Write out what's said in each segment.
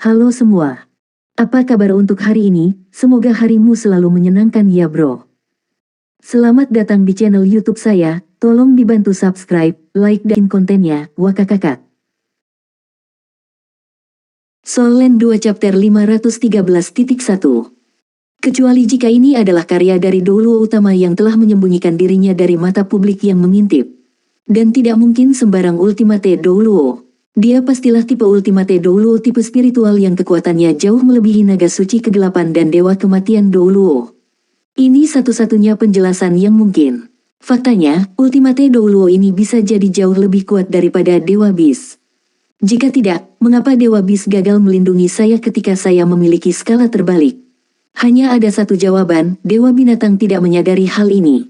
Halo semua. Apa kabar untuk hari ini? Semoga harimu selalu menyenangkan ya bro. Selamat datang di channel YouTube saya. Tolong dibantu subscribe, like dan kontennya. Wakakakak. Soul Land 2 chapter 513.1. Kecuali jika ini adalah karya dari Douluo utama yang telah menyembunyikan dirinya dari mata publik yang mengintip. Dan tidak mungkin sembarang Ultimate Douluo. Dia pastilah tipe Ultimate Douluo, tipe spiritual yang kekuatannya jauh melebihi naga suci kegelapan dan dewa kematian Douluo. Ini satu-satunya penjelasan yang mungkin. Faktanya, Ultimate Douluo ini bisa jadi jauh lebih kuat daripada Dewa Bis. Jika tidak, mengapa Dewa Bis gagal melindungi saya ketika saya memiliki skala terbalik? Hanya ada satu jawaban, Dewa Binatang tidak menyadari hal ini.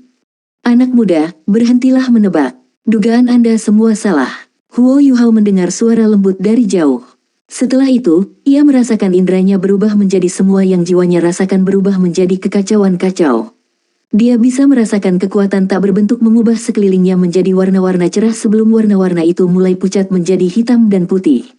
Anak muda, berhentilah menebak. Dugaan Anda semua salah. Huo Yuhao mendengar suara lembut dari jauh. Setelah itu, ia merasakan indranya berubah menjadi semua yang jiwanya rasakan berubah menjadi kekacauan kacau. Dia bisa merasakan kekuatan tak berbentuk mengubah sekelilingnya menjadi warna-warna cerah sebelum warna-warna itu mulai pucat menjadi hitam dan putih.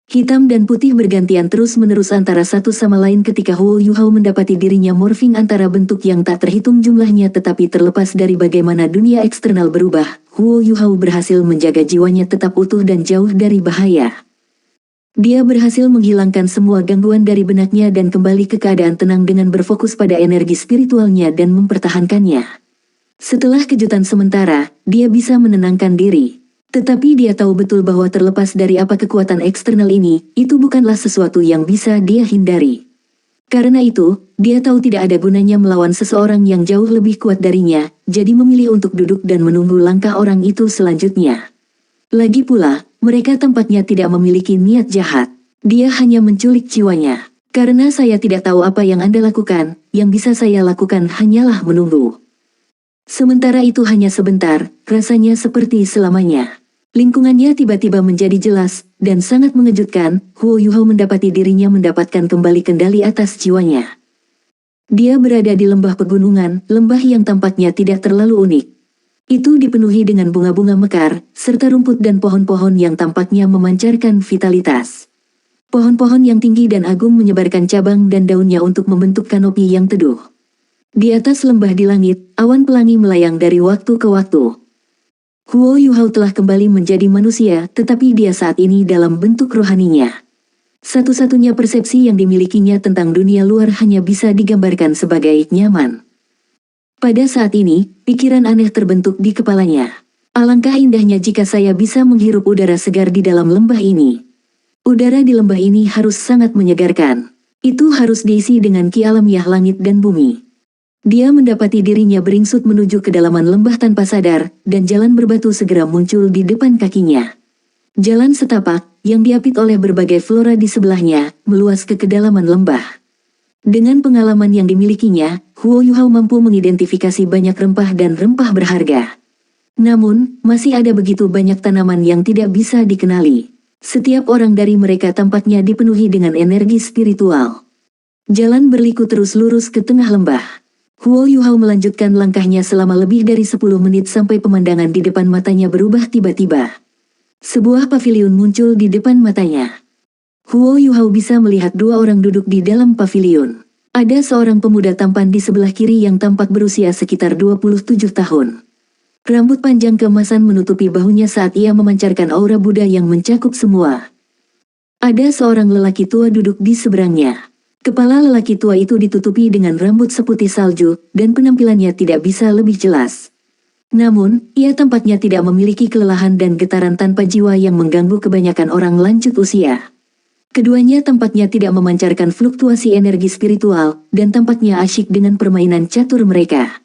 Hitam dan putih bergantian terus-menerus antara satu sama lain ketika Huo Yuhao mendapati dirinya morphing antara bentuk yang tak terhitung jumlahnya tetapi terlepas dari bagaimana dunia eksternal berubah, Huo Yuhao berhasil menjaga jiwanya tetap utuh dan jauh dari bahaya. Dia berhasil menghilangkan semua gangguan dari benaknya dan kembali ke keadaan tenang dengan berfokus pada energi spiritualnya dan mempertahankannya. Setelah kejutan sementara, dia bisa menenangkan diri. Tetapi dia tahu betul bahwa terlepas dari apa kekuatan eksternal ini, itu bukanlah sesuatu yang bisa dia hindari. Karena itu, dia tahu tidak ada gunanya melawan seseorang yang jauh lebih kuat darinya, jadi memilih untuk duduk dan menunggu langkah orang itu selanjutnya. Lagi pula, mereka tampaknya tidak memiliki niat jahat. Dia hanya menculik jiwanya. Karena saya tidak tahu apa yang Anda lakukan, yang bisa saya lakukan hanyalah menunggu. Sementara itu hanya sebentar, rasanya seperti selamanya. Lingkungannya tiba-tiba menjadi jelas, dan sangat mengejutkan, Huo Yuhao mendapati dirinya mendapatkan kembali kendali atas jiwanya. Dia berada di lembah pegunungan, lembah yang tampaknya tidak terlalu unik. Itu dipenuhi dengan bunga-bunga mekar, serta rumput dan pohon-pohon yang tampaknya memancarkan vitalitas. Pohon-pohon yang tinggi dan agung menyebarkan cabang dan daunnya untuk membentuk kanopi yang teduh. Di atas lembah di langit, awan pelangi melayang dari waktu ke waktu. Huo Yuhao telah kembali menjadi manusia, tetapi dia saat ini dalam bentuk rohaninya. Satu-satunya persepsi yang dimilikinya tentang dunia luar hanya bisa digambarkan sebagai nyaman. Pada saat ini, pikiran aneh terbentuk di kepalanya. Alangkah indahnya jika saya bisa menghirup udara segar di dalam lembah ini. Udara di lembah ini harus sangat menyegarkan. Itu harus diisi dengan ki alamiah langit dan bumi. Dia mendapati dirinya beringsut menuju kedalaman lembah tanpa sadar, dan jalan berbatu segera muncul di depan kakinya. Jalan setapak, yang diapit oleh berbagai flora di sebelahnya, meluas ke kedalaman lembah. Dengan pengalaman yang dimilikinya, Huo Yuhao mampu mengidentifikasi banyak rempah dan rempah berharga. Namun, masih ada begitu banyak tanaman yang tidak bisa dikenali. Setiap orang dari mereka tampaknya dipenuhi dengan energi spiritual. Jalan berliku terus lurus ke tengah lembah. Huo Yuhao melanjutkan langkahnya selama lebih dari 10 menit sampai pemandangan di depan matanya berubah tiba-tiba. Sebuah paviliun muncul di depan matanya. Huo Yuhao bisa melihat dua orang duduk di dalam paviliun. Ada seorang pemuda tampan di sebelah kiri yang tampak berusia sekitar 27 tahun. Rambut panjang keemasan menutupi bahunya saat ia memancarkan aura Buddha yang mencakup semua. Ada seorang lelaki tua duduk di seberangnya. Kepala lelaki tua itu ditutupi dengan rambut seputih salju, dan penampilannya tidak bisa lebih jelas. Namun, ia tampaknya tidak memiliki kelelahan dan getaran tanpa jiwa yang mengganggu kebanyakan orang lanjut usia. Keduanya tampaknya tidak memancarkan fluktuasi energi spiritual, dan tampaknya asyik dengan permainan catur mereka.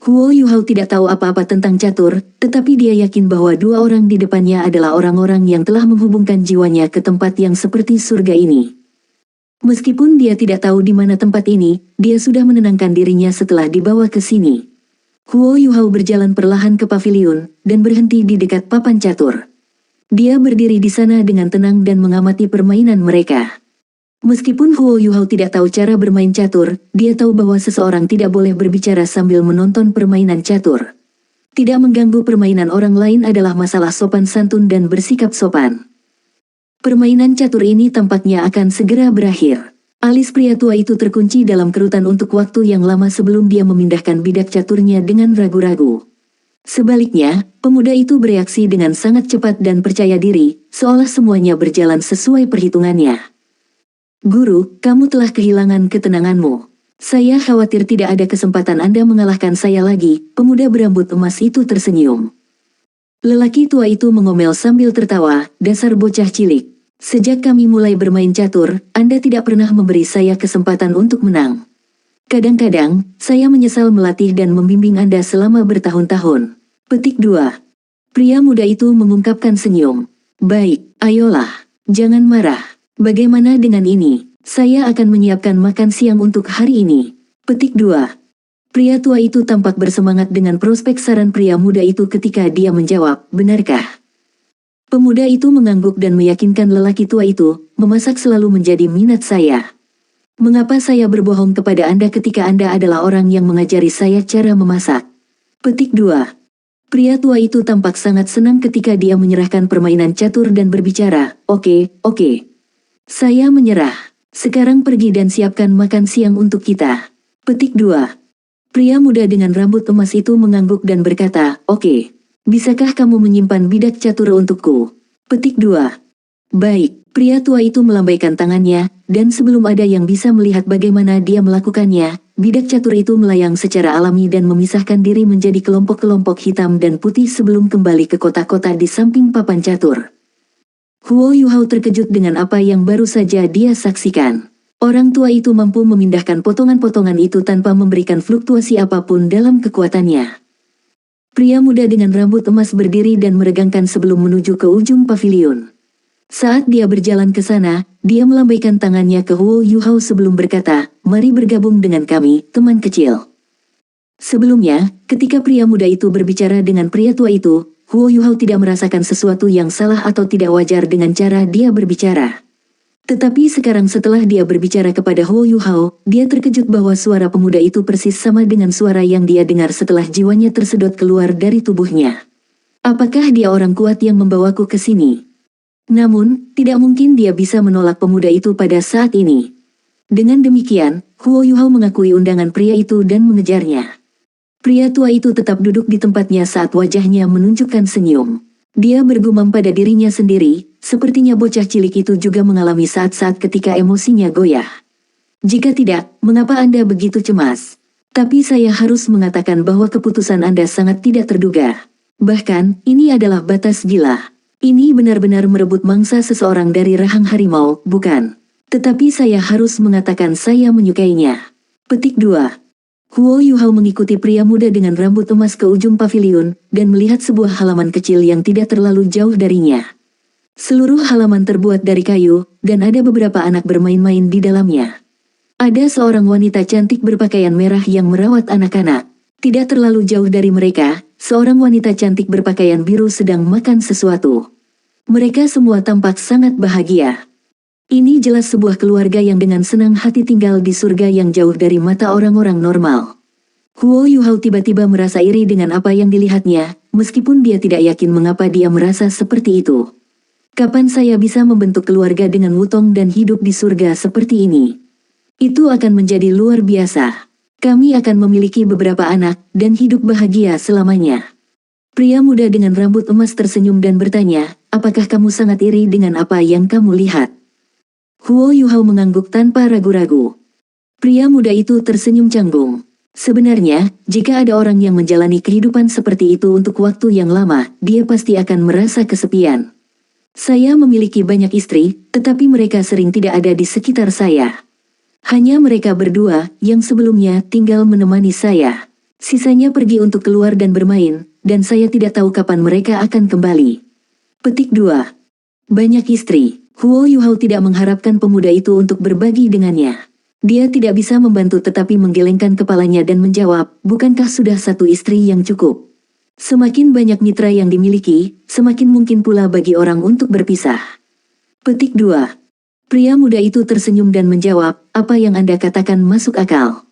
Huo Yuhao tidak tahu apa-apa tentang catur, tetapi dia yakin bahwa dua orang di depannya adalah orang-orang yang telah menghubungkan jiwanya ke tempat yang seperti surga ini. Meskipun dia tidak tahu di mana tempat ini, dia sudah menenangkan dirinya setelah dibawa ke sini. Huo Yuhao berjalan perlahan ke paviliun, dan berhenti di dekat papan catur. Dia berdiri di sana dengan tenang dan mengamati permainan mereka. Meskipun Huo Yuhao tidak tahu cara bermain catur, dia tahu bahwa seseorang tidak boleh berbicara sambil menonton permainan catur. Tidak mengganggu permainan orang lain adalah masalah sopan santun dan bersikap sopan. Permainan catur ini tampaknya akan segera berakhir. Alis pria tua itu terkunci dalam kerutan untuk waktu yang lama sebelum dia memindahkan bidak caturnya dengan ragu-ragu. Sebaliknya, pemuda itu bereaksi dengan sangat cepat dan percaya diri, seolah semuanya berjalan sesuai perhitungannya. Guru, kamu telah kehilangan ketenanganmu. Saya khawatir tidak ada kesempatan Anda mengalahkan saya lagi, pemuda berambut emas itu tersenyum. Lelaki tua itu mengomel sambil tertawa, dasar bocah cilik. Sejak kami mulai bermain catur, Anda tidak pernah memberi saya kesempatan untuk menang. Kadang-kadang, saya menyesal melatih dan membimbing Anda selama bertahun-tahun. Petik 2. Pria muda itu mengungkapkan senyum. Baik, ayolah. Jangan marah. Bagaimana dengan ini? Saya akan menyiapkan makan siang untuk hari ini. Petik 2. Pria tua itu tampak bersemangat dengan prospek saran pria muda itu ketika dia menjawab, benarkah? Pemuda itu mengangguk dan meyakinkan lelaki tua itu, memasak selalu menjadi minat saya. Mengapa saya berbohong kepada Anda ketika Anda adalah orang yang mengajari saya cara memasak? Petik 2. Pria tua itu tampak sangat senang ketika dia menyerahkan permainan catur dan berbicara, oke. Saya menyerah. Sekarang pergi dan siapkan makan siang untuk kita. Petik 2. Pria muda dengan rambut emas itu mengangguk dan berkata, oke. Bisakah kamu menyimpan bidak catur untukku? Petik 2. Baik, pria tua itu melambaikan tangannya, dan sebelum ada yang bisa melihat bagaimana dia melakukannya, bidak catur itu melayang secara alami dan memisahkan diri menjadi kelompok-kelompok hitam dan putih sebelum kembali ke kotak-kotak di samping papan catur. Huo Yuhao terkejut dengan apa yang baru saja dia saksikan. Orang tua itu mampu memindahkan potongan-potongan itu tanpa memberikan fluktuasi apapun dalam kekuatannya. Pria muda dengan rambut emas berdiri dan meregangkan sebelum menuju ke ujung pavilion. Saat dia berjalan ke sana, dia melambaikan tangannya ke Huo Yuhao sebelum berkata, mari bergabung dengan kami, teman kecil. Sebelumnya, ketika pria muda itu berbicara dengan pria tua itu, Huo Yuhao tidak merasakan sesuatu yang salah atau tidak wajar dengan cara dia berbicara. Tetapi sekarang setelah dia berbicara kepada Huo Yuhao, dia terkejut bahwa suara pemuda itu persis sama dengan suara yang dia dengar setelah jiwanya tersedot keluar dari tubuhnya. Apakah dia orang kuat yang membawaku ke sini? Namun, tidak mungkin dia bisa menolak pemuda itu pada saat ini. Dengan demikian, Huo Yuhao mengakui undangan pria itu dan mengejarnya. Pria tua itu tetap duduk di tempatnya saat wajahnya menunjukkan senyum. Dia bergumam pada dirinya sendiri, sepertinya bocah cilik itu juga mengalami saat-saat ketika emosinya goyah. Jika tidak, mengapa Anda begitu cemas? Tapi saya harus mengatakan bahwa keputusan Anda sangat tidak terduga. Bahkan, ini adalah batas gila. Ini benar-benar merebut mangsa seseorang dari rahang harimau, bukan? Tetapi saya harus mengatakan saya menyukainya. Petik 2. Huo Yuhao mengikuti pria muda dengan rambut emas ke ujung pavilion, dan melihat sebuah halaman kecil yang tidak terlalu jauh darinya. Seluruh halaman terbuat dari kayu, dan ada beberapa anak bermain-main di dalamnya. Ada seorang wanita cantik berpakaian merah yang merawat anak-anak. Tidak terlalu jauh dari mereka, seorang wanita cantik berpakaian biru sedang makan sesuatu. Mereka semua tampak sangat bahagia. Ini jelas sebuah keluarga yang dengan senang hati tinggal di surga yang jauh dari mata orang-orang normal. Huo Yuhao tiba-tiba merasa iri dengan apa yang dilihatnya, meskipun dia tidak yakin mengapa dia merasa seperti itu. Kapan saya bisa membentuk keluarga dengan wutong dan hidup di surga seperti ini? Itu akan menjadi luar biasa. Kami akan memiliki beberapa anak, dan hidup bahagia selamanya. Pria muda dengan rambut emas tersenyum dan bertanya, apakah kamu sangat iri dengan apa yang kamu lihat? Huo Yuhao mengangguk tanpa ragu-ragu. Pria muda itu tersenyum canggung. Sebenarnya, jika ada orang yang menjalani kehidupan seperti itu untuk waktu yang lama, dia pasti akan merasa kesepian. Saya memiliki banyak istri, tetapi mereka sering tidak ada di sekitar saya. Hanya mereka berdua, yang sebelumnya tinggal menemani saya. Sisanya pergi untuk keluar dan bermain, dan saya tidak tahu kapan mereka akan kembali. Petik 2. Banyak istri. Huo Yuhao tidak mengharapkan pemuda itu untuk berbagi dengannya. Dia tidak bisa membantu tetapi menggelengkan kepalanya dan menjawab, bukankah sudah satu istri yang cukup? Semakin banyak mitra yang dimiliki, semakin mungkin pula bagi orang untuk berpisah. Petik 2. Pria muda itu tersenyum dan menjawab, apa yang Anda katakan masuk akal.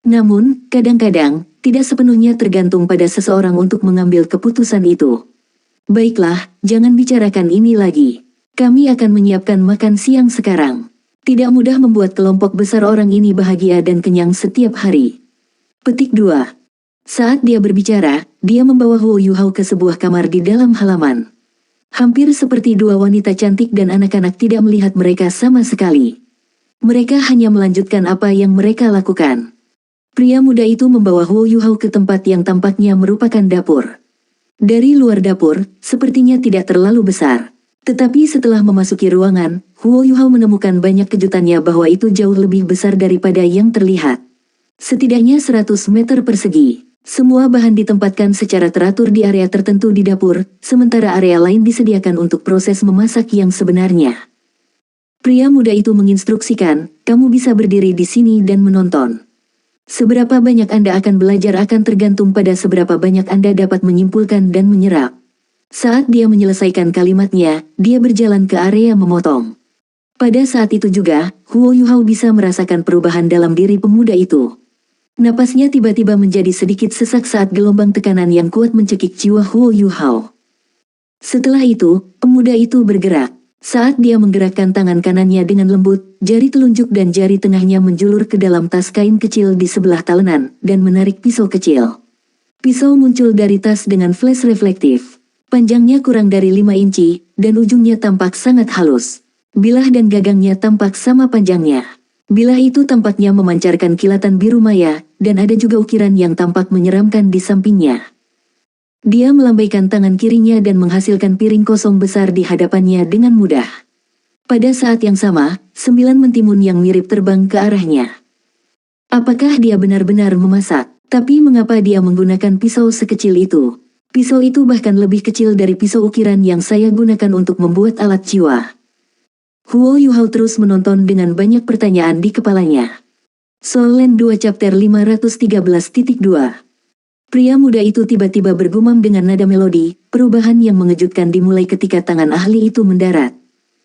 Namun, kadang-kadang, tidak sepenuhnya tergantung pada seseorang untuk mengambil keputusan itu. Baiklah, jangan bicarakan ini lagi. Kami akan menyiapkan makan siang sekarang. Tidak mudah membuat kelompok besar orang ini bahagia dan kenyang setiap hari. Petik 2. Saat dia berbicara, dia membawa Huo Yuhao ke sebuah kamar di dalam halaman. Hampir seperti dua wanita cantik dan anak-anak tidak melihat mereka sama sekali. Mereka hanya melanjutkan apa yang mereka lakukan. Pria muda itu membawa Huo Yuhao ke tempat yang tampaknya merupakan dapur. Dari luar dapur, sepertinya tidak terlalu besar. Tetapi setelah memasuki ruangan, Huo Yuhao menemukan banyak kejutannya bahwa itu jauh lebih besar daripada yang terlihat. Setidaknya 100 meter persegi. Semua bahan ditempatkan secara teratur di area tertentu di dapur, sementara area lain disediakan untuk proses memasak yang sebenarnya. Pria muda itu menginstruksikan, kamu bisa berdiri di sini dan menonton. Seberapa banyak Anda akan belajar akan tergantung pada seberapa banyak Anda dapat menyimpulkan dan menyerap. Saat dia menyelesaikan kalimatnya, dia berjalan ke area memotong. Pada saat itu juga, Huo Yuhao bisa merasakan perubahan dalam diri pemuda itu. Napasnya tiba-tiba menjadi sedikit sesak saat gelombang tekanan yang kuat mencekik jiwa Huo Yuhao. Setelah itu, pemuda itu bergerak. Saat dia menggerakkan tangan kanannya dengan lembut, jari telunjuk dan jari tengahnya menjulur ke dalam tas kain kecil di sebelah talenan, dan menarik pisau kecil. Pisau muncul dari tas dengan flash reflektif. Panjangnya kurang dari 5 inci, dan ujungnya tampak sangat halus. Bilah dan gagangnya tampak sama panjangnya. Bilah itu tampaknya memancarkan kilatan biru maya, dan ada juga ukiran yang tampak menyeramkan di sampingnya. Dia melambaikan tangan kirinya dan menghasilkan piring kosong besar di hadapannya dengan mudah. Pada saat yang sama, 9 mentimun yang mirip terbang ke arahnya. Apakah dia benar-benar memasak? Tapi mengapa dia menggunakan pisau sekecil itu? Pisau itu bahkan lebih kecil dari pisau ukiran yang saya gunakan untuk membuat alat jiwa. Huo Yuhao terus menonton dengan banyak pertanyaan di kepalanya. Soul Land 2 Chapter 513.2. Pria muda itu tiba-tiba bergumam dengan nada melodi, perubahan yang mengejutkan dimulai ketika tangan ahli itu mendarat.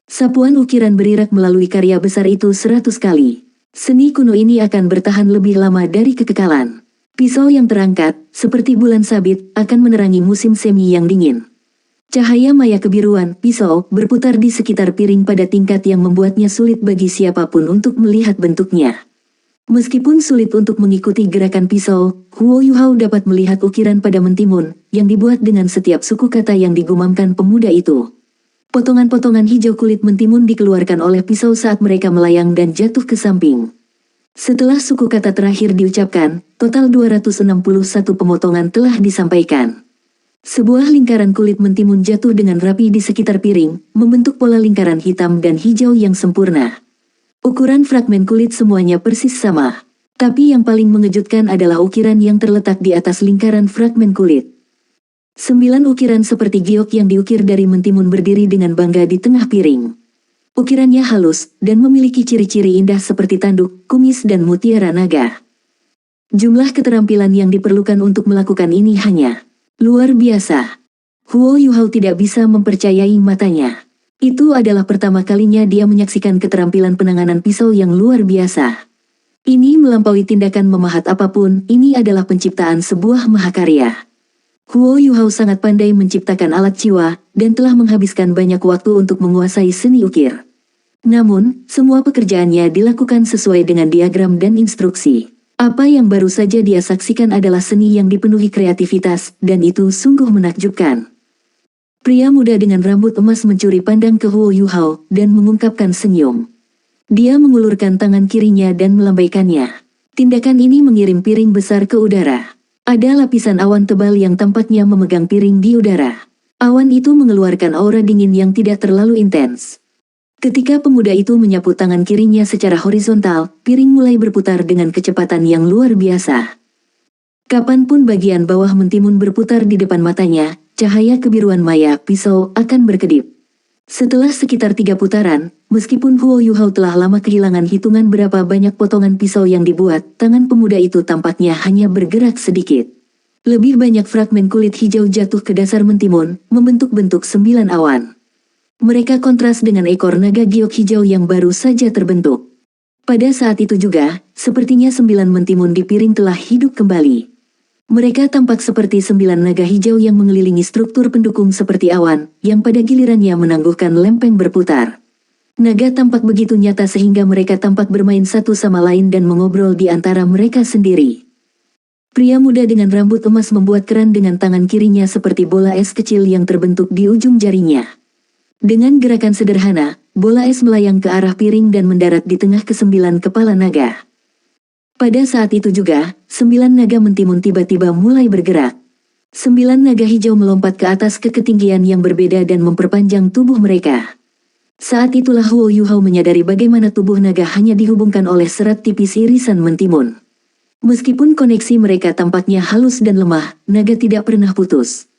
Sapuan ukiran berirak melalui karya besar itu 100 kali. Seni kuno ini akan bertahan lebih lama dari kekekalan. Pisau yang terangkat, seperti bulan sabit, akan menerangi musim semi yang dingin. Cahaya maya kebiruan pisau berputar di sekitar piring pada tingkat yang membuatnya sulit bagi siapapun untuk melihat bentuknya. Meskipun sulit untuk mengikuti gerakan pisau, Huo Yuhao dapat melihat ukiran pada mentimun, yang dibuat dengan setiap suku kata yang digumamkan pemuda itu. Potongan-potongan hijau kulit mentimun dikeluarkan oleh pisau saat mereka melayang dan jatuh ke samping. Setelah suku kata terakhir diucapkan, total 261 pemotongan telah disampaikan. Sebuah lingkaran kulit mentimun jatuh dengan rapi di sekitar piring, membentuk pola lingkaran hitam dan hijau yang sempurna. Ukuran fragmen kulit semuanya persis sama. Tapi yang paling mengejutkan adalah ukiran yang terletak di atas lingkaran fragmen kulit. 9 ukiran seperti giok yang diukir dari mentimun berdiri dengan bangga di tengah piring. Ukirannya halus, dan memiliki ciri-ciri indah seperti tanduk, kumis dan mutiara naga. Jumlah keterampilan yang diperlukan untuk melakukan ini hanya luar biasa. Huo Yuhao tidak bisa mempercayai matanya. Itu adalah pertama kalinya dia menyaksikan keterampilan penanganan pisau yang luar biasa. Ini melampaui tindakan memahat apapun, ini adalah penciptaan sebuah mahakarya. Huo Yuhao sangat pandai menciptakan alat jiwa, dan telah menghabiskan banyak waktu untuk menguasai seni ukir. Namun, semua pekerjaannya dilakukan sesuai dengan diagram dan instruksi. Apa yang baru saja dia saksikan adalah seni yang dipenuhi kreativitas, dan itu sungguh menakjubkan. Pria muda dengan rambut emas mencuri pandang ke Huo Yuhao, dan mengungkapkan senyum. Dia mengulurkan tangan kirinya dan melambaikannya. Tindakan ini mengirim piring besar ke udara. Ada lapisan awan tebal yang tampaknya memegang piring di udara. Awan itu mengeluarkan aura dingin yang tidak terlalu intens. Ketika pemuda itu menyapu tangan kirinya secara horizontal, piring mulai berputar dengan kecepatan yang luar biasa. Kapanpun bagian bawah mentimun berputar di depan matanya, cahaya kebiruan maya pisau akan berkedip. Setelah sekitar 3 putaran, meskipun Huo Yuhao telah lama kehilangan hitungan berapa banyak potongan pisau yang dibuat, tangan pemuda itu tampaknya hanya bergerak sedikit. Lebih banyak fragmen kulit hijau jatuh ke dasar mentimun, membentuk bentuk 9 awan. Mereka kontras dengan ekor naga giok hijau yang baru saja terbentuk. Pada saat itu juga, sepertinya 9 mentimun di piring telah hidup kembali. Mereka tampak seperti 9 naga hijau yang mengelilingi struktur pendukung seperti awan, yang pada gilirannya menangguhkan lempeng berputar. Naga tampak begitu nyata sehingga mereka tampak bermain satu sama lain dan mengobrol di antara mereka sendiri. Pria muda dengan rambut emas membuat keran dengan tangan kirinya seperti bola es kecil yang terbentuk di ujung jarinya. Dengan gerakan sederhana, bola es melayang ke arah piring dan mendarat di tengah ke-9 kepala naga. Pada saat itu juga, 9 naga mentimun tiba-tiba mulai bergerak. 9 naga hijau melompat ke atas ke ketinggian yang berbeda dan memperpanjang tubuh mereka. Saat itulah Huo Yuhao menyadari bagaimana tubuh naga hanya dihubungkan oleh serat tipis irisan mentimun. Meskipun koneksi mereka tampaknya halus dan lemah, naga tidak pernah putus.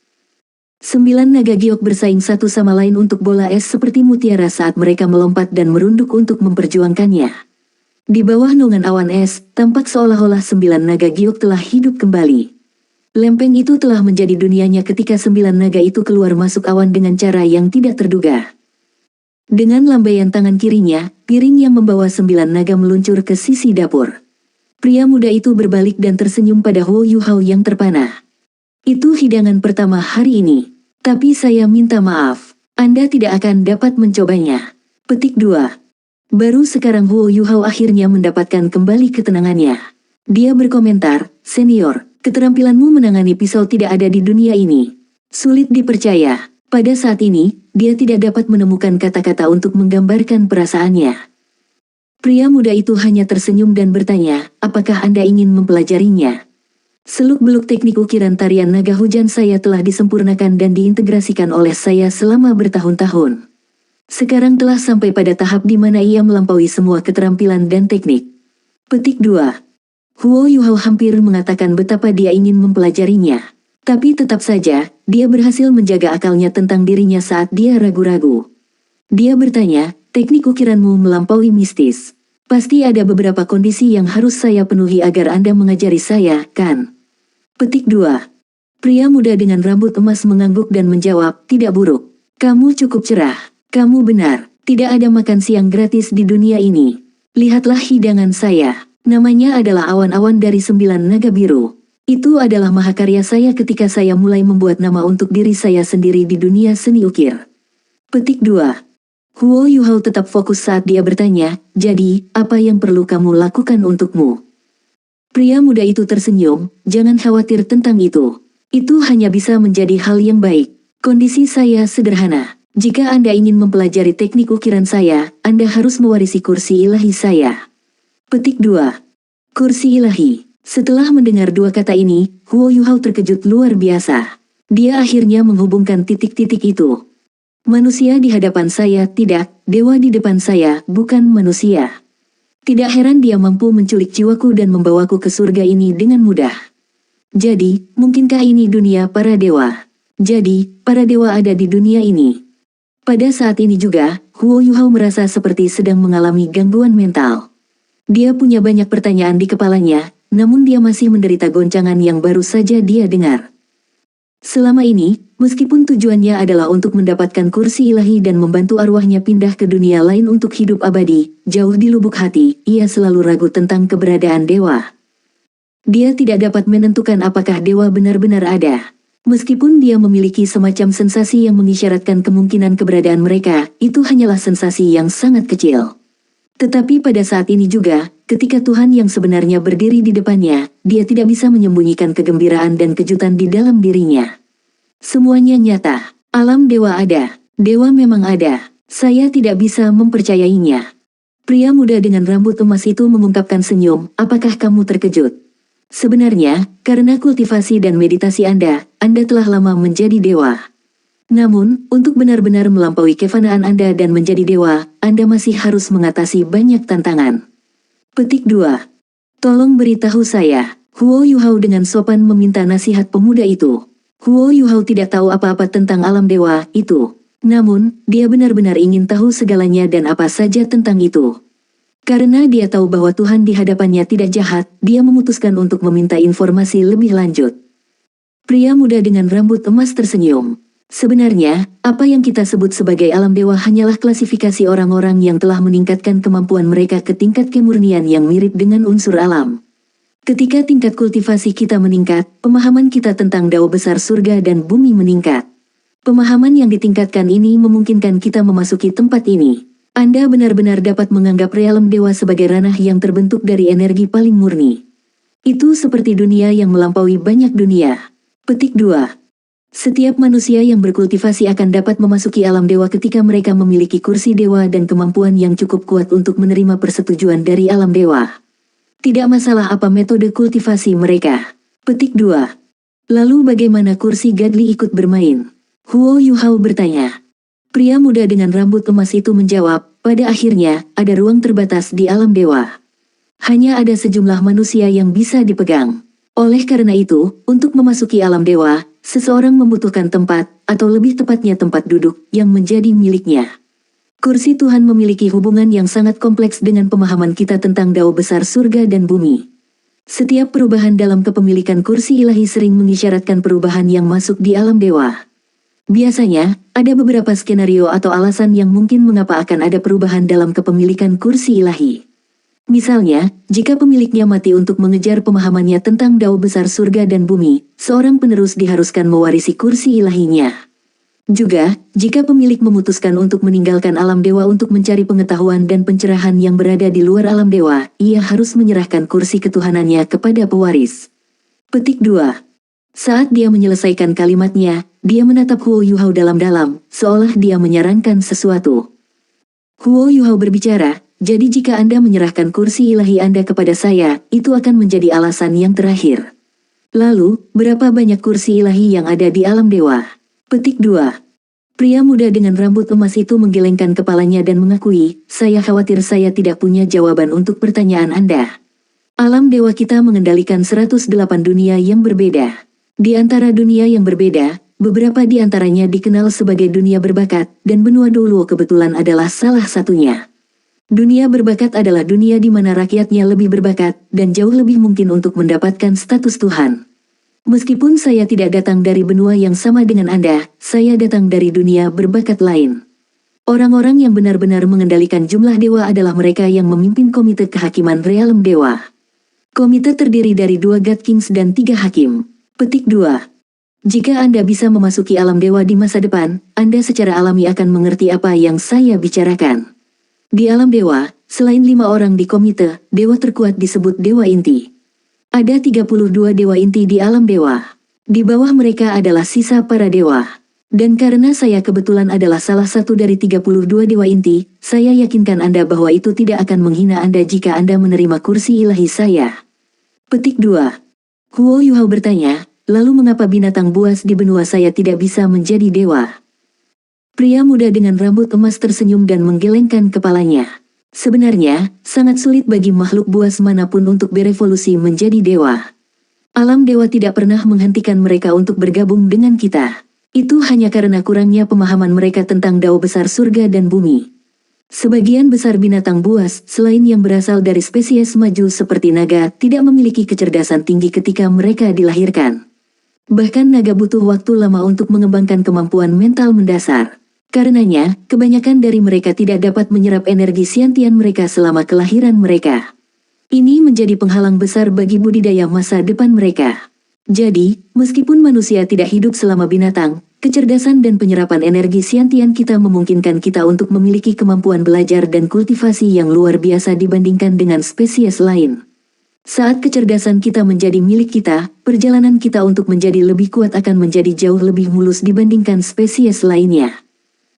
9 naga giok bersaing satu sama lain untuk bola es seperti mutiara saat mereka melompat dan merunduk untuk memperjuangkannya. Di bawah naungan awan es, tampak seolah-olah 9 naga giok telah hidup kembali. Lempeng itu telah menjadi dunianya ketika 9 naga itu keluar masuk awan dengan cara yang tidak terduga. Dengan lambaian tangan kirinya, piring yang membawa 9 naga meluncur ke sisi dapur. Pria muda itu berbalik dan tersenyum pada Huo Yuhao yang terpana. Itu hidangan pertama hari ini. Tapi saya minta maaf, Anda tidak akan dapat mencobanya. Petik 2. Baru sekarang Huo Yuhao akhirnya mendapatkan kembali ketenangannya. Dia berkomentar, "Senior, keterampilanmu menangani pisau tidak ada di dunia ini. Sulit dipercaya." Pada saat ini, dia tidak dapat menemukan kata-kata untuk menggambarkan perasaannya. Pria muda itu hanya tersenyum dan bertanya, "Apakah Anda ingin mempelajarinya?" Seluk-beluk teknik ukiran tarian naga hujan saya telah disempurnakan dan diintegrasikan oleh saya selama bertahun-tahun. Sekarang telah sampai pada tahap di mana ia melampaui semua keterampilan dan teknik. Petik 2. Huo Yuhao hampir mengatakan betapa dia ingin mempelajarinya. Tapi tetap saja, dia berhasil menjaga akalnya tentang dirinya saat dia ragu-ragu. Dia bertanya, "Teknik ukiranmu melampaui mistis. Pasti ada beberapa kondisi yang harus saya penuhi agar Anda mengajari saya, kan?" Petik 2. Pria muda dengan rambut emas mengangguk dan menjawab, "Tidak buruk. Kamu cukup cerah. Kamu benar, tidak ada makan siang gratis di dunia ini. Lihatlah hidangan saya. Namanya adalah awan-awan dari 9 naga biru. Itu adalah mahakarya saya ketika saya mulai membuat nama untuk diri saya sendiri di dunia seni ukir." Petik 2. Huo Yuhao tetap fokus saat dia bertanya, "Jadi, apa yang perlu kamu lakukan untukmu?" Pria muda itu tersenyum, "Jangan khawatir tentang itu. Itu hanya bisa menjadi hal yang baik. Kondisi saya sederhana. Jika Anda ingin mempelajari teknik ukiran saya, Anda harus mewarisi kursi ilahi saya." Petik 2. Kursi ilahi. Setelah mendengar dua kata ini, Huo Yuhao terkejut luar biasa. Dia akhirnya menghubungkan titik-titik itu. Manusia di hadapan saya, tidak, dewa di depan saya, bukan manusia. Tidak heran dia mampu menculik jiwaku dan membawaku ke surga ini dengan mudah. Jadi, mungkinkah ini dunia para dewa? Jadi, para dewa ada di dunia ini. Pada saat ini juga, Huo Yuhao merasa seperti sedang mengalami gangguan mental. Dia punya banyak pertanyaan di kepalanya, namun dia masih menderita goncangan yang baru saja dia dengar. Selama ini, meskipun tujuannya adalah untuk mendapatkan kursi ilahi dan membantu arwahnya pindah ke dunia lain untuk hidup abadi, jauh di lubuk hati, ia selalu ragu tentang keberadaan dewa. Dia tidak dapat menentukan apakah dewa benar-benar ada. Meskipun dia memiliki semacam sensasi yang mengisyaratkan kemungkinan keberadaan mereka, itu hanyalah sensasi yang sangat kecil. Tetapi pada saat ini juga, ketika Tuhan yang sebenarnya berdiri di depannya, dia tidak bisa menyembunyikan kegembiraan dan kejutan di dalam dirinya. Semuanya nyata. Alam dewa ada. Dewa memang ada. Saya tidak bisa mempercayainya. Pria muda dengan rambut emas itu mengungkapkan senyum, "Apakah kamu terkejut? Sebenarnya, karena kultivasi dan meditasi Anda telah lama menjadi dewa. Namun, untuk benar-benar melampaui kefanaan Anda dan menjadi dewa, Anda masih harus mengatasi banyak tantangan." Petik 2. Tolong beritahu saya, Huo Yuhao dengan sopan meminta nasihat pemuda itu. Huo Yuhao tidak tahu apa-apa tentang alam dewa itu. Namun, dia benar-benar ingin tahu segalanya dan apa saja tentang itu. Karena dia tahu bahwa Tuhan di hadapannya tidak jahat, dia memutuskan untuk meminta informasi lebih lanjut. Pria muda dengan rambut emas tersenyum. Sebenarnya, apa yang kita sebut sebagai alam dewa hanyalah klasifikasi orang-orang yang telah meningkatkan kemampuan mereka ke tingkat kemurnian yang mirip dengan unsur alam. Ketika tingkat kultivasi kita meningkat, pemahaman kita tentang dao besar surga dan bumi meningkat. Pemahaman yang ditingkatkan ini memungkinkan kita memasuki tempat ini. Anda benar-benar dapat menganggap realem dewa sebagai ranah yang terbentuk dari energi paling murni. Itu seperti dunia yang melampaui banyak dunia. Petik 2. Setiap manusia yang berkultivasi akan dapat memasuki alam dewa ketika mereka memiliki kursi dewa dan kemampuan yang cukup kuat untuk menerima persetujuan dari alam dewa. Tidak masalah apa metode kultivasi mereka. Petik 2. Lalu bagaimana kursi Gadli ikut bermain? Huo Yuhao bertanya. Pria muda dengan rambut emas itu menjawab, pada akhirnya, ada ruang terbatas di alam dewa. Hanya ada sejumlah manusia yang bisa dipegang. Oleh karena itu, untuk memasuki alam dewa, seseorang membutuhkan tempat, atau lebih tepatnya tempat duduk, yang menjadi miliknya. Kursi Tuhan memiliki hubungan yang sangat kompleks dengan pemahaman kita tentang dao besar surga dan bumi. Setiap perubahan dalam kepemilikan kursi ilahi sering mengisyaratkan perubahan yang masuk di alam dewa. Biasanya, ada beberapa skenario atau alasan yang mungkin mengapa akan ada perubahan dalam kepemilikan kursi ilahi. Misalnya, jika pemiliknya mati untuk mengejar pemahamannya tentang dao besar surga dan bumi, seorang penerus diharuskan mewarisi kursi ilahinya. Juga, jika pemilik memutuskan untuk meninggalkan alam dewa untuk mencari pengetahuan dan pencerahan yang berada di luar alam dewa, ia harus menyerahkan kursi ketuhanannya kepada pewaris. Petik 2. Saat dia menyelesaikan kalimatnya, dia menatap Huo Yuhao dalam-dalam, seolah dia menyarankan sesuatu. Huo Yuhao berbicara, jadi jika Anda menyerahkan kursi ilahi Anda kepada saya, itu akan menjadi alasan yang terakhir. Lalu, berapa banyak kursi ilahi yang ada di alam dewa? Petik 2. Pria muda dengan rambut emas itu menggelengkan kepalanya dan mengakui, saya khawatir saya tidak punya jawaban untuk pertanyaan Anda. Alam dewa kita mengendalikan 108 dunia yang berbeda. Di antara dunia yang berbeda, beberapa di antaranya dikenal sebagai dunia berbakat, dan benua Doluo kebetulan adalah salah satunya. Dunia berbakat adalah dunia di mana rakyatnya lebih berbakat, dan jauh lebih mungkin untuk mendapatkan status Tuhan. Meskipun saya tidak datang dari benua yang sama dengan Anda, saya datang dari dunia berbakat lain. Orang-orang yang benar-benar mengendalikan jumlah dewa adalah mereka yang memimpin komite kehakiman realem dewa. Komite terdiri dari 2 God Kings dan 3 hakim. Petik 2. Jika Anda bisa memasuki alam dewa di masa depan, Anda secara alami akan mengerti apa yang saya bicarakan. Di alam dewa, selain 5 orang di komite, dewa terkuat disebut dewa inti. Ada 32 dewa inti di alam dewa. Di bawah mereka adalah sisa para dewa. Dan karena saya kebetulan adalah salah satu dari 32 dewa inti, saya yakinkan Anda bahwa itu tidak akan menghina Anda jika Anda menerima kursi ilahi saya. Petik 2. Huo Yuhao bertanya, lalu mengapa binatang buas di benua saya tidak bisa menjadi dewa? Pria muda dengan rambut emas tersenyum dan menggelengkan kepalanya. Sebenarnya, sangat sulit bagi makhluk buas manapun untuk berevolusi menjadi dewa. Alam dewa tidak pernah menghentikan mereka untuk bergabung dengan kita. Itu hanya karena kurangnya pemahaman mereka tentang dao besar surga dan bumi. Sebagian besar binatang buas, selain yang berasal dari spesies maju seperti naga, tidak memiliki kecerdasan tinggi ketika mereka dilahirkan. Bahkan naga butuh waktu lama untuk mengembangkan kemampuan mental mendasar. Karenanya, kebanyakan dari mereka tidak dapat menyerap energi siantian mereka selama kelahiran mereka. Ini menjadi penghalang besar bagi budidaya masa depan mereka. Jadi, meskipun manusia tidak hidup selama binatang, kecerdasan dan penyerapan energi siantian kita memungkinkan kita untuk memiliki kemampuan belajar dan kultivasi yang luar biasa dibandingkan dengan spesies lain. Saat kecerdasan kita menjadi milik kita, perjalanan kita untuk menjadi lebih kuat akan menjadi jauh lebih mulus dibandingkan spesies lainnya.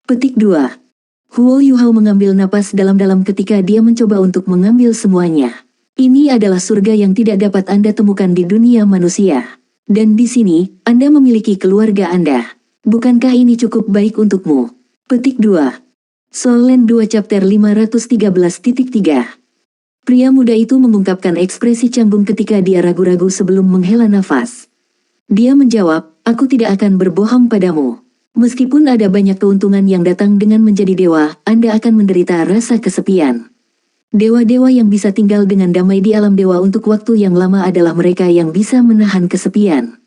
Petik 2. Huo Yuhao mengambil napas dalam-dalam ketika dia mencoba untuk mengambil semuanya. Ini adalah surga yang tidak dapat Anda temukan di dunia manusia. Dan di sini, Anda memiliki keluarga Anda. Bukankah ini cukup baik untukmu? Petik 2. Soul Land 2 Chapter 513.3. Pria muda itu mengungkapkan ekspresi canggung ketika dia ragu-ragu sebelum menghela nafas. Dia menjawab, aku tidak akan berbohong padamu. Meskipun ada banyak keuntungan yang datang dengan menjadi dewa, Anda akan menderita rasa kesepian. Dewa-dewa yang bisa tinggal dengan damai di alam dewa untuk waktu yang lama adalah mereka yang bisa menahan kesepian.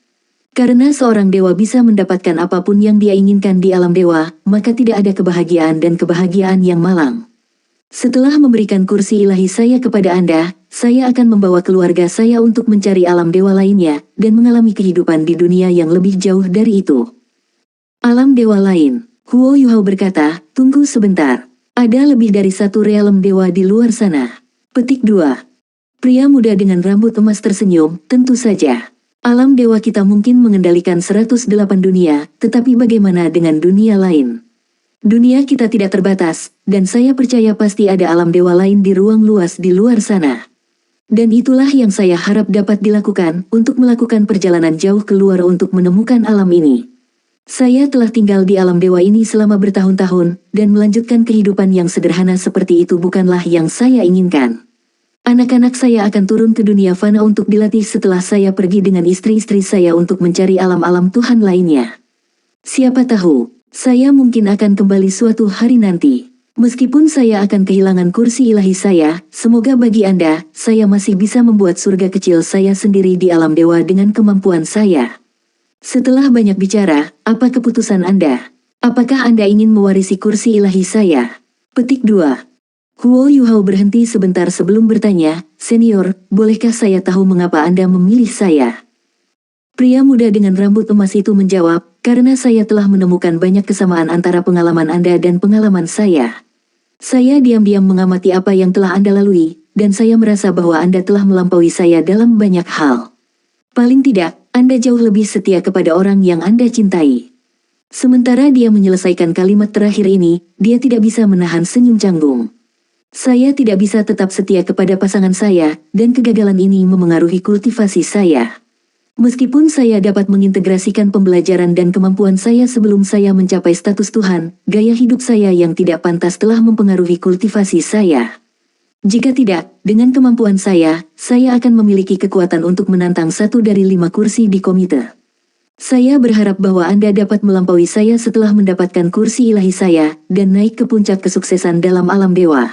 Karena seorang dewa bisa mendapatkan apapun yang dia inginkan di alam dewa, maka tidak ada kebahagiaan dan kebahagiaan yang malang. Setelah memberikan kursi ilahi saya kepada Anda, saya akan membawa keluarga saya untuk mencari alam dewa lainnya, dan mengalami kehidupan di dunia yang lebih jauh dari itu. Alam dewa lain. Huo Yuhao berkata, tunggu sebentar. Ada lebih dari satu realem dewa di luar sana. Petik 2. Pria muda dengan rambut emas tersenyum, tentu saja. Alam dewa kita mungkin mengendalikan 108 dunia, tetapi bagaimana dengan dunia lain? Dunia kita tidak terbatas, dan saya percaya pasti ada alam dewa lain di ruang luas di luar sana. Dan itulah yang saya harap dapat dilakukan, untuk melakukan perjalanan jauh keluar untuk menemukan alam ini. Saya telah tinggal di alam dewa ini selama bertahun-tahun, dan melanjutkan kehidupan yang sederhana seperti itu bukanlah yang saya inginkan. Anak-anak saya akan turun ke dunia fana untuk dilatih setelah saya pergi dengan istri-istri saya untuk mencari alam-alam Tuhan lainnya. Siapa tahu, saya mungkin akan kembali suatu hari nanti. Meskipun saya akan kehilangan kursi ilahi saya, semoga bagi Anda, saya masih bisa membuat surga kecil saya sendiri di alam dewa dengan kemampuan saya. Setelah banyak bicara, apa keputusan Anda? Apakah Anda ingin mewarisi kursi ilahi saya? Petik 2. Huo Yuhao berhenti sebentar sebelum bertanya, Senior, bolehkah saya tahu mengapa Anda memilih saya? Pria muda dengan rambut emas itu menjawab, karena saya telah menemukan banyak kesamaan antara pengalaman Anda dan pengalaman saya. Saya diam-diam mengamati apa yang telah Anda lalui, dan saya merasa bahwa Anda telah melampaui saya dalam banyak hal. Paling tidak, Anda jauh lebih setia kepada orang yang Anda cintai. Sementara dia menyelesaikan kalimat terakhir ini, dia tidak bisa menahan senyum canggung. Saya tidak bisa tetap setia kepada pasangan saya, dan kegagalan ini memengaruhi kultivasi saya. Meskipun saya dapat mengintegrasikan pembelajaran dan kemampuan saya sebelum saya mencapai status Tuhan, gaya hidup saya yang tidak pantas telah mempengaruhi kultivasi saya. Jika tidak, dengan kemampuan saya akan memiliki kekuatan untuk menantang 1 dari 5 kursi di komite. Saya berharap bahwa Anda dapat melampaui saya setelah mendapatkan kursi ilahi saya, dan naik ke puncak kesuksesan dalam alam dewa.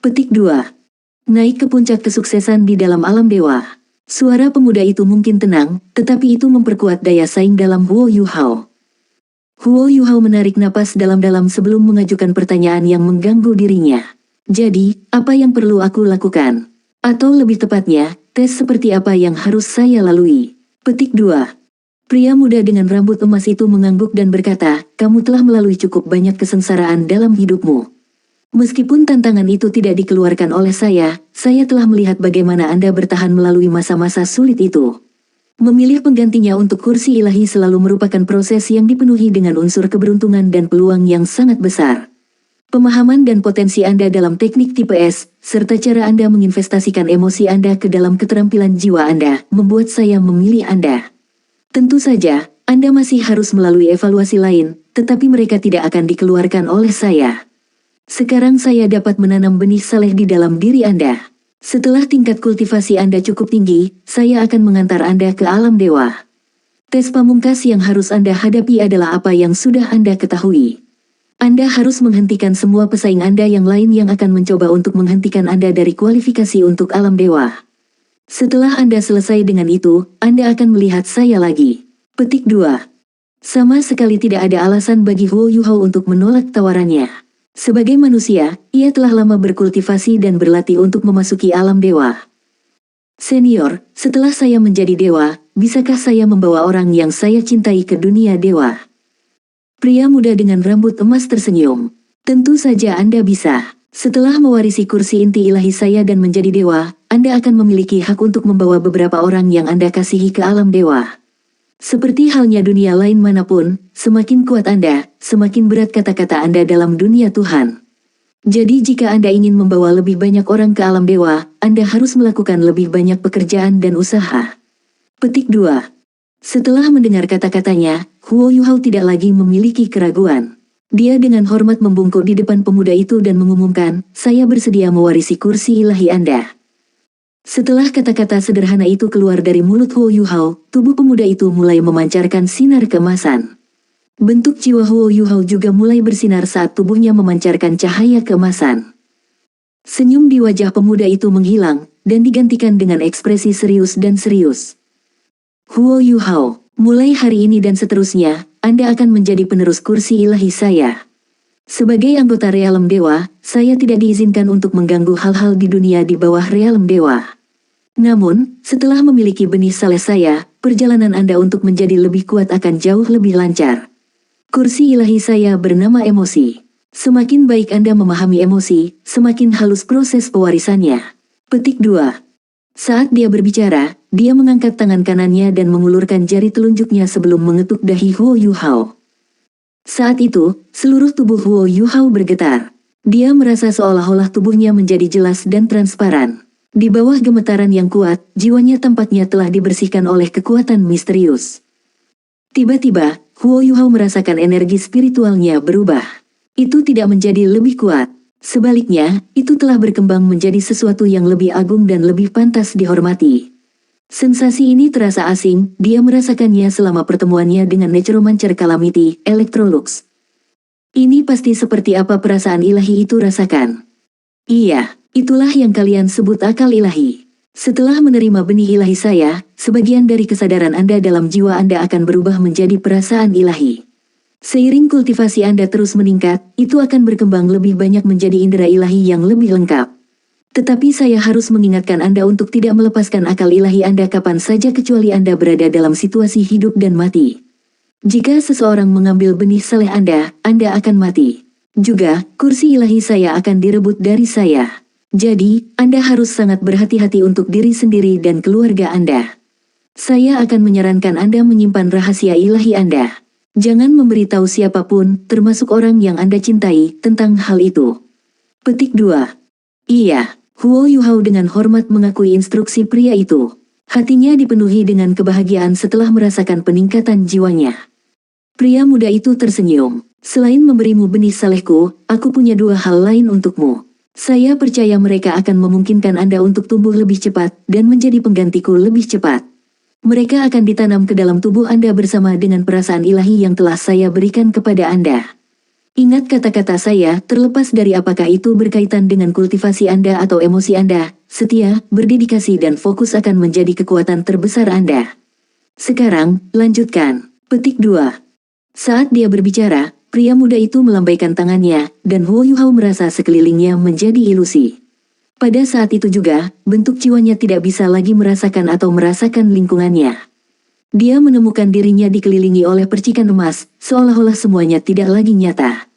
Petik 2. Naik ke puncak kesuksesan di dalam alam dewa. Suara pemuda itu mungkin tenang, tetapi itu memperkuat daya saing dalam Huo Yuhao. Huo Yuhao menarik napas dalam-dalam sebelum mengajukan pertanyaan yang mengganggu dirinya. Jadi, apa yang perlu aku lakukan? Atau lebih tepatnya, tes seperti apa yang harus saya lalui? Petik 2. Pria muda dengan rambut emas itu mengangguk dan berkata, kamu telah melalui cukup banyak kesengsaraan dalam hidupmu. Meskipun tantangan itu tidak dikeluarkan oleh saya telah melihat bagaimana Anda bertahan melalui masa-masa sulit itu. Memilih penggantinya untuk kursi ilahi selalu merupakan proses yang dipenuhi dengan unsur keberuntungan dan peluang yang sangat besar. Pemahaman dan potensi Anda dalam teknik tipe S, serta cara Anda menginvestasikan emosi Anda ke dalam keterampilan jiwa Anda, membuat saya memilih Anda. Tentu saja, Anda masih harus melalui evaluasi lain, tetapi mereka tidak akan dikeluarkan oleh saya. Sekarang saya dapat menanam benih saleh di dalam diri Anda. Setelah tingkat kultivasi Anda cukup tinggi, saya akan mengantar Anda ke alam dewa. Tes pamungkas yang harus Anda hadapi adalah apa yang sudah Anda ketahui. Anda harus menghentikan semua pesaing Anda yang lain yang akan mencoba untuk menghentikan Anda dari kualifikasi untuk alam dewa. Setelah Anda selesai dengan itu, Anda akan melihat saya lagi. Petik 2. Sama sekali tidak ada alasan bagi Huo Yuhao untuk menolak tawarannya. Sebagai manusia, ia telah lama berkultivasi dan berlatih untuk memasuki alam dewa. Senior, setelah saya menjadi dewa, bisakah saya membawa orang yang saya cintai ke dunia dewa? Pria muda dengan rambut emas tersenyum. Tentu saja Anda bisa. Setelah mewarisi kursi inti ilahi saya dan menjadi dewa, Anda akan memiliki hak untuk membawa beberapa orang yang Anda kasihi ke alam dewa. Seperti halnya dunia lain manapun, semakin kuat Anda, semakin berat kata-kata Anda dalam dunia Tuhan. Jadi jika Anda ingin membawa lebih banyak orang ke alam dewa, Anda harus melakukan lebih banyak pekerjaan dan usaha. Petik 2. Setelah mendengar kata-katanya, Huo Yuhao tidak lagi memiliki keraguan. Dia dengan hormat membungkuk di depan pemuda itu dan mengumumkan, saya bersedia mewarisi kursi ilahi Anda. Setelah kata-kata sederhana itu keluar dari mulut Huo Yuhao, tubuh pemuda itu mulai memancarkan sinar keemasan. Bentuk jiwa Huo Yuhao juga mulai bersinar saat tubuhnya memancarkan cahaya keemasan. Senyum di wajah pemuda itu menghilang, dan digantikan dengan ekspresi serius dan serius. Huo Yuhao, mulai hari ini dan seterusnya, Anda akan menjadi penerus kursi ilahi saya. Sebagai anggota realem dewa, saya tidak diizinkan untuk mengganggu hal-hal di dunia di bawah realem dewa. Namun, setelah memiliki benih saleh saya, perjalanan Anda untuk menjadi lebih kuat akan jauh lebih lancar. Kursi ilahi saya bernama emosi. Semakin baik Anda memahami emosi, semakin halus proses pewarisannya. Petik 2. Saat dia berbicara, dia mengangkat tangan kanannya dan mengulurkan jari telunjuknya sebelum mengetuk dahi Huo Yuhao. Saat itu, seluruh tubuh Huo Yuhao bergetar. Dia merasa seolah-olah tubuhnya menjadi jelas dan transparan. Di bawah gemetaran yang kuat, jiwanya tampaknya telah dibersihkan oleh kekuatan misterius. Tiba-tiba, Huo Yuhao merasakan energi spiritualnya berubah. Itu tidak menjadi lebih kuat. Sebaliknya, itu telah berkembang menjadi sesuatu yang lebih agung dan lebih pantas dihormati. Sensasi ini terasa asing, dia merasakannya selama pertemuannya dengan Necromancer Calamity, Electrolux. Ini pasti seperti apa perasaan ilahi itu rasakan. Iya, itulah yang kalian sebut akal ilahi. Setelah menerima benih ilahi saya, sebagian dari kesadaran Anda dalam jiwa Anda akan berubah menjadi perasaan ilahi. Seiring kultivasi Anda terus meningkat, itu akan berkembang lebih banyak menjadi indera ilahi yang lebih lengkap. Tetapi saya harus mengingatkan Anda untuk tidak melepaskan akal ilahi Anda kapan saja kecuali Anda berada dalam situasi hidup dan mati. Jika seseorang mengambil benih saleh Anda akan mati. Juga, kursi ilahi saya akan direbut dari saya. Jadi, Anda harus sangat berhati-hati untuk diri sendiri dan keluarga Anda. Saya akan menyarankan Anda menyimpan rahasia ilahi Anda. Jangan memberitahu siapapun, termasuk orang yang Anda cintai, tentang hal itu. Petik 2. Iya, Huo Yuhao dengan hormat mengakui instruksi pria itu. Hatinya dipenuhi dengan kebahagiaan setelah merasakan peningkatan jiwanya. Pria muda itu tersenyum. Selain memberimu benih salehku, aku punya dua hal lain untukmu. Saya percaya mereka akan memungkinkan Anda untuk tumbuh lebih cepat dan menjadi penggantiku lebih cepat. Mereka akan ditanam ke dalam tubuh Anda bersama dengan perasaan ilahi yang telah saya berikan kepada Anda. Ingat kata-kata saya, terlepas dari apakah itu berkaitan dengan kultivasi Anda atau emosi Anda, setia, berdedikasi dan fokus akan menjadi kekuatan terbesar Anda. Sekarang, lanjutkan. Petik 2. Saat dia berbicara, pria muda itu melambaikan tangannya, dan Huo Yuhao merasa sekelilingnya menjadi ilusi. Pada saat itu juga, bentuk jiwanya tidak bisa lagi merasakan atau merasakan lingkungannya. Dia menemukan dirinya dikelilingi oleh percikan emas, seolah-olah semuanya tidak lagi nyata.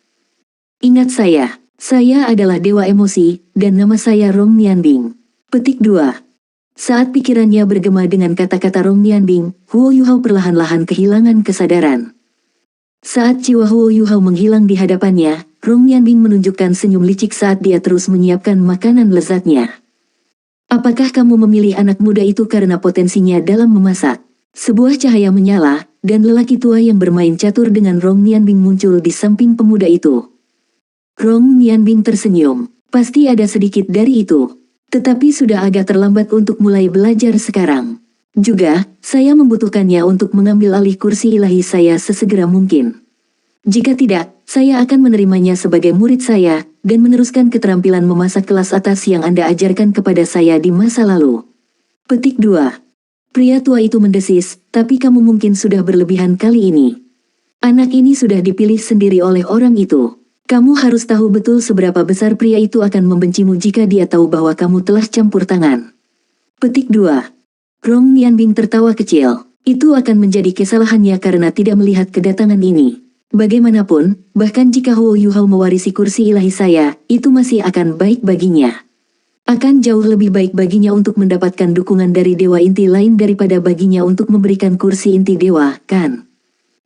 Ingat saya adalah dewa emosi, dan nama saya Rong Nianbing. Petik 2. Saat pikirannya bergema dengan kata-kata Rong Nianbing, Huo Yuhao perlahan-lahan kehilangan kesadaran. Saat jiwa Huo Yuhao menghilang di hadapannya, Rong Nianbing menunjukkan senyum licik saat dia terus menyiapkan makanan lezatnya. Apakah kamu memilih anak muda itu karena potensinya dalam memasak? Sebuah cahaya menyala, dan lelaki tua yang bermain catur dengan Rong Nianbing muncul di samping pemuda itu. Rong Nianbing tersenyum. Pasti ada sedikit dari itu. Tetapi sudah agak terlambat untuk mulai belajar sekarang. Juga, saya membutuhkannya untuk mengambil alih kursi ilahi saya sesegera mungkin. Jika tidak, saya akan menerimanya sebagai murid saya, dan meneruskan keterampilan memasak kelas atas yang Anda ajarkan kepada saya di masa lalu. Petik 2. Pria tua itu mendesis, tapi kamu mungkin sudah berlebihan kali ini. Anak ini sudah dipilih sendiri oleh orang itu. Kamu harus tahu betul seberapa besar pria itu akan membencimu jika dia tahu bahwa kamu telah campur tangan. Petik 2. Rong Nianbing tertawa kecil. Itu akan menjadi kesalahannya karena tidak melihat kedatangan ini. Bagaimanapun, bahkan jika Huo Yuhao mewarisi kursi ilahi saya, itu masih akan baik baginya. Akan jauh lebih baik baginya untuk mendapatkan dukungan dari dewa inti lain daripada baginya untuk memberikan kursi inti dewa, kan?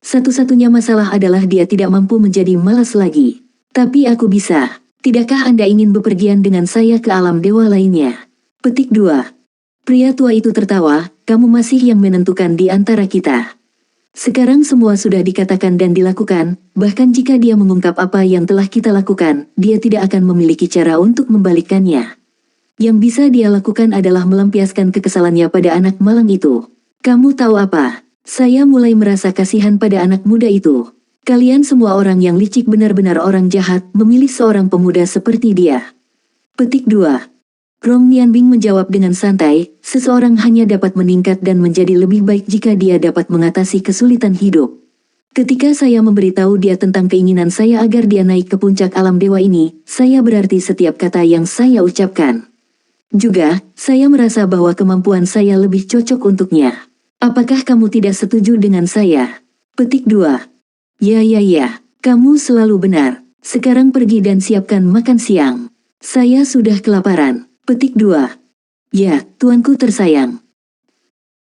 Satu-satunya masalah adalah dia tidak mampu menjadi malas lagi. Tapi aku bisa. Tidakkah Anda ingin bepergian dengan saya ke alam dewa lainnya? Petik 2. Pria tua itu tertawa, kamu masih yang menentukan di antara kita. Sekarang semua sudah dikatakan dan dilakukan, bahkan jika dia mengungkap apa yang telah kita lakukan, dia tidak akan memiliki cara untuk membalikkannya. Yang bisa dia lakukan adalah melampiaskan kekesalannya pada anak malang itu. Kamu tahu apa? Saya mulai merasa kasihan pada anak muda itu. Kalian semua orang yang licik benar-benar orang jahat memilih seorang pemuda seperti dia. Petik 2. Rong Nianbing menjawab dengan santai, seseorang hanya dapat meningkat dan menjadi lebih baik jika dia dapat mengatasi kesulitan hidup. Ketika saya memberitahu dia tentang keinginan saya agar dia naik ke puncak alam dewa ini, saya berarti setiap kata yang saya ucapkan. Juga, saya merasa bahwa kemampuan saya lebih cocok untuknya. Apakah kamu tidak setuju dengan saya? Petik 2. Ya, kamu selalu benar. Sekarang pergi dan siapkan makan siang. Saya sudah kelaparan. Petik 2. Ya, tuanku tersayang.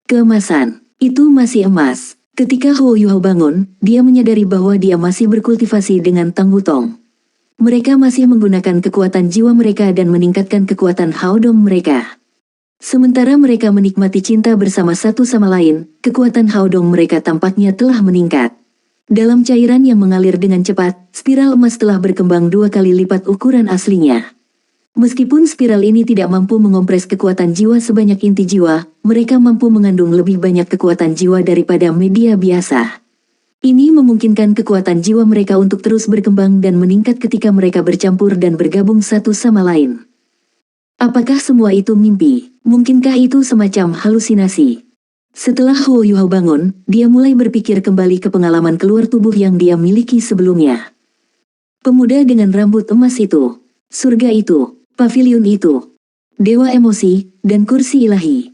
Keemasan, itu masih emas. Ketika Huo Yuhao bangun, dia menyadari bahwa dia masih berkultivasi dengan Tang Wutong. Mereka masih menggunakan kekuatan jiwa mereka dan meningkatkan kekuatan Haodong mereka. Sementara mereka menikmati cinta bersama satu sama lain, kekuatan Haodong mereka tampaknya telah meningkat. Dalam cairan yang mengalir dengan cepat, spiral emas telah berkembang 2 kali lipat ukuran aslinya. Meskipun spiral ini tidak mampu mengompres kekuatan jiwa sebanyak inti jiwa, mereka mampu mengandung lebih banyak kekuatan jiwa daripada media biasa. Ini memungkinkan kekuatan jiwa mereka untuk terus berkembang dan meningkat ketika mereka bercampur dan bergabung satu sama lain. Apakah semua itu mimpi? Mungkinkah itu semacam halusinasi? Setelah Huo Yuhao bangun, dia mulai berpikir kembali ke pengalaman keluar tubuh yang dia miliki sebelumnya. Pemuda dengan rambut emas itu, surga itu, pavilion itu, dewa emosi, dan kursi ilahi.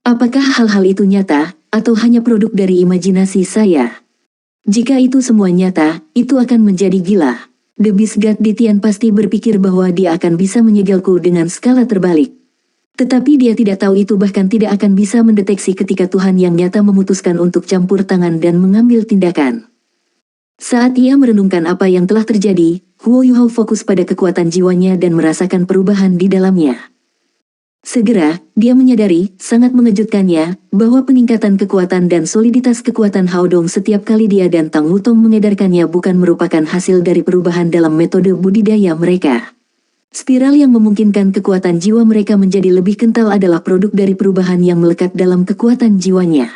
Apakah hal-hal itu nyata, atau hanya produk dari imajinasi saya? Jika itu semua nyata, itu akan menjadi gila. The Beast God Ditian pasti berpikir bahwa dia akan bisa menyegelku dengan skala terbalik. Tetapi dia tidak tahu itu bahkan tidak akan bisa mendeteksi ketika Tuhan yang nyata memutuskan untuk campur tangan dan mengambil tindakan. Saat ia merenungkan apa yang telah terjadi, Huo Yuhao fokus pada kekuatan jiwanya dan merasakan perubahan di dalamnya. Segera, dia menyadari, sangat mengejutkannya, bahwa peningkatan kekuatan dan soliditas kekuatan Haodong setiap kali dia dan Tang Wutong mengedarkannya bukan merupakan hasil dari perubahan dalam metode budidaya mereka. Spiral yang memungkinkan kekuatan jiwa mereka menjadi lebih kental adalah produk dari perubahan yang melekat dalam kekuatan jiwanya.